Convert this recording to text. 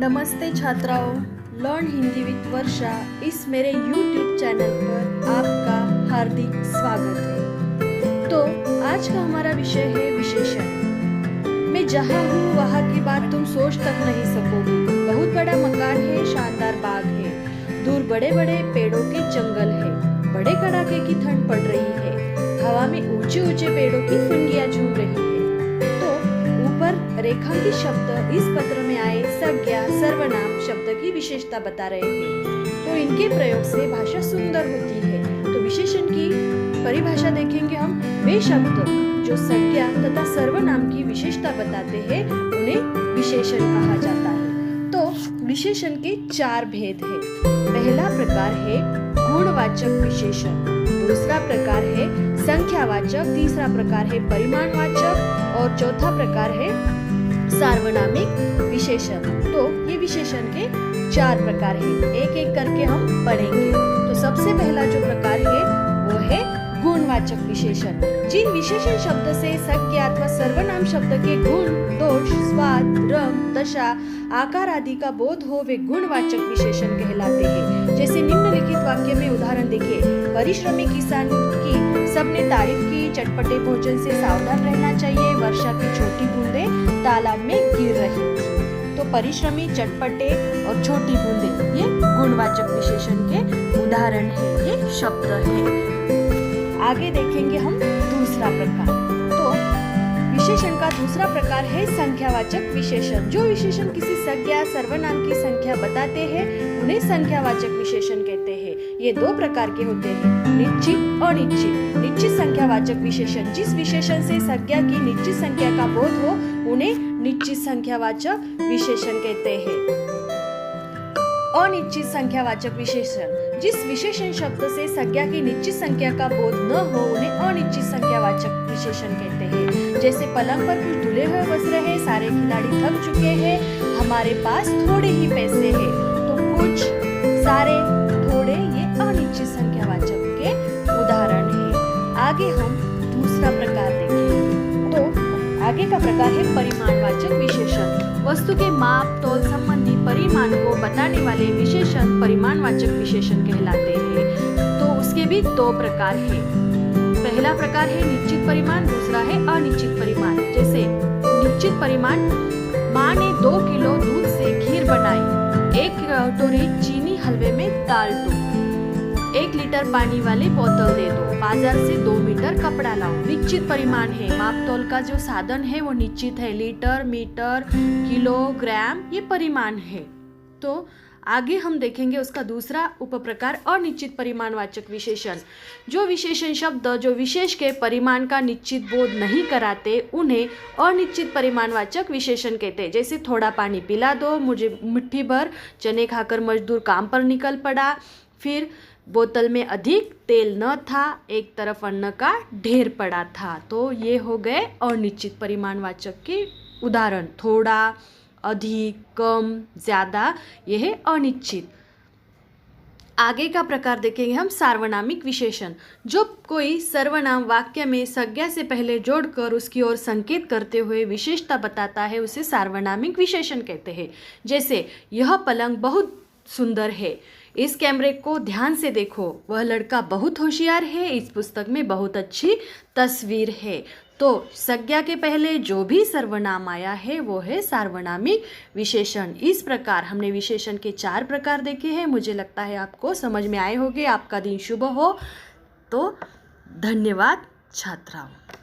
नमस्ते छात्राओं, learn Hindi with वर्षा इस मेरे YouTube चैनल पर आपका हार्दिक स्वागत है। तो आज का हमारा विषय है विशेषण। मैं जहाँ हूँ वहाँ की बात तुम सोच तक नहीं सकोगी। बहुत बड़ा मकान है, शानदार बाग है, दूर बड़े बड़े पेड़ों के जंगल है, बड़े कड़ाके की ठंड पड़ रही है, हवा में ऊंचे ऊंचे पेड़ों की फुनगियाँ झूम रही है। तो ऊपर रेखांकित शब्द इस पत्र में आए संज्ञा सर्वनाम शब्द की विशेषता बता रहे हैं। तो इनके प्रयोग से भाषा सुंदर होती है। तो विशेषण की परिभाषा देखेंगे हम। वे शब्द जो संज्ञा तथा सर्वनाम की विशेषता बताते हैं उन्हें विशेषण कहा जाता है। तो विशेषण के चार भेद है। पहला प्रकार है गुणवाचक विशेषण, दूसरा प्रकार है संख्यावाचक, तीसरा प्रकार है परिमाणवाचक और चौथा प्रकार है सार्वनामिक विशेषण। तो ये विशेषण के चार प्रकार हैं, एक एक करके हम पढ़ेंगे। तो सबसे पहला जो प्रकार है वो है गुणवाचक विशेषण। जिन विशेषण शब्द से संज्ञा अथवा सर्वनाम शब्द के गुण, दोष, स्वाद, रंग, दशा, आकार आदि का बोध हो वे गुणवाचक विशेषण कहलाते हैं। जैसे निम्नलिखित वाक्य में उदाहरण देखिए। परिश्रमी किसान की सबने तारीफ की, चटपटे भोजन से सावधान रहना चाहिए, वर्षा की छोटी बूंदें तालाब में गिर रही थी। तो परिश्रमी, चटपटे और छोटी बूंदें ये गुणवाचक विशेषण के उदाहरण है, ये शब्द है। आगे देखेंगे हम दूसरा प्रकार। तो विशेषण का दूसरा प्रकार है संख्यावाचक विशेषण। जो विशेषण किसी संज्ञा सर्वनाम की संख्या बताते हैं उन्हें संख्यावाचक विशेषण कहते हैं। ये दो प्रकार के होते हैं, निश्चित और अनिश्चित। निश्चित संख्यावाचक विशेषण, जिस विशेषण से संज्ञा की निश्चित संख्या का बोध हो उन्हें निश्चित संख्यावाचक विशेषण कहते हैं। अनिश्चित संख्यावाचक विशेषण, जिस विशेषण शब्द से संज्ञा की निश्चित संख्या का बोध न हो उन्हें अनिश्चित संख्यावाचक विशेषण कहते हैं। जैसे पलंग पर कुछ धुले हुए वस्त्र है, सारे खिलाड़ी थक चुके हैं, हमारे पास थोड़े ही पैसे हैं। तो कुछ, सारे, थोड़े ये अनिश्चित संख्यावाचक के उदाहरण है। आगे हम दूसरा प्रकार देखेंगे। तो आगे का प्रकार है परिमाणवाचक विशेषण। वस्तु के माप तौल संबंधी परिमाण को बताने वाले विशेषण परिमाणवाचक विशेषण कहलाते हैं। तो उसके भी दो प्रकार हैं। पहला प्रकार है निश्चित परिमाण, दूसरा है अनिश्चित परिमाण। जैसे निश्चित परिमाण, माँ ने 2 किलो दूध से खीर बनाई, 1 कटोरी चीनी हलवे में डाल दो, 1 लीटर पानी वाले बोतल दे दो, बाजार से 2 मीटर कपड़ा लाओ। निश्चित परिमाण है, माप तौल का जो साधन है वो निश्चित है, लीटर, मीटर, किलोग्राम ये परिमाण है। तो आगे हम देखेंगे उसका दूसरा उपप्रकार अनिश्चित परिमाणवाचक विशेषण। जो विशेषण शब्द जो विशेष के परिमाण का निश्चित बोध नहीं कराते उन्हें अनिश्चित परिमाणवाचक विशेषण कहते हैं। जैसे थोड़ा पानी पिला दो, मुझे मुट्ठी भर चने खाकर मजदूर काम पर निकल पड़ा, फिर बोतल में अधिक तेल न था, एक तरफ अन्न का ढेर पड़ा था। तो ये हो गए अनिश्चित परिमाणवाचक के उदाहरण। थोड़ा, अधिक, कम, ज्यादा, यह है अनिश्चित। आगे का प्रकार देखेंगे हम सार्वनामिक विशेषण। जो कोई सर्वनाम वाक्य में संज्ञा से पहले जोड़कर उसकी ओर संकेत करते हुए विशेषता बताता है उसे सार्वनामिक विशेषण कहते हैं। जैसे यह पलंग बहुत सुंदर है, इस कैमरे को ध्यान से देखो, वह लड़का बहुत होशियार है, इस पुस्तक में बहुत अच्छी तस्वीर है। तो संज्ञा के पहले जो भी सर्वनाम आया है वो है सार्वनामिक विशेषण। इस प्रकार हमने विशेषण के 4 प्रकार देखे हैं। मुझे लगता है आपको समझ में आए होंगे। आपका दिन शुभ हो। तो धन्यवाद छात्राओं।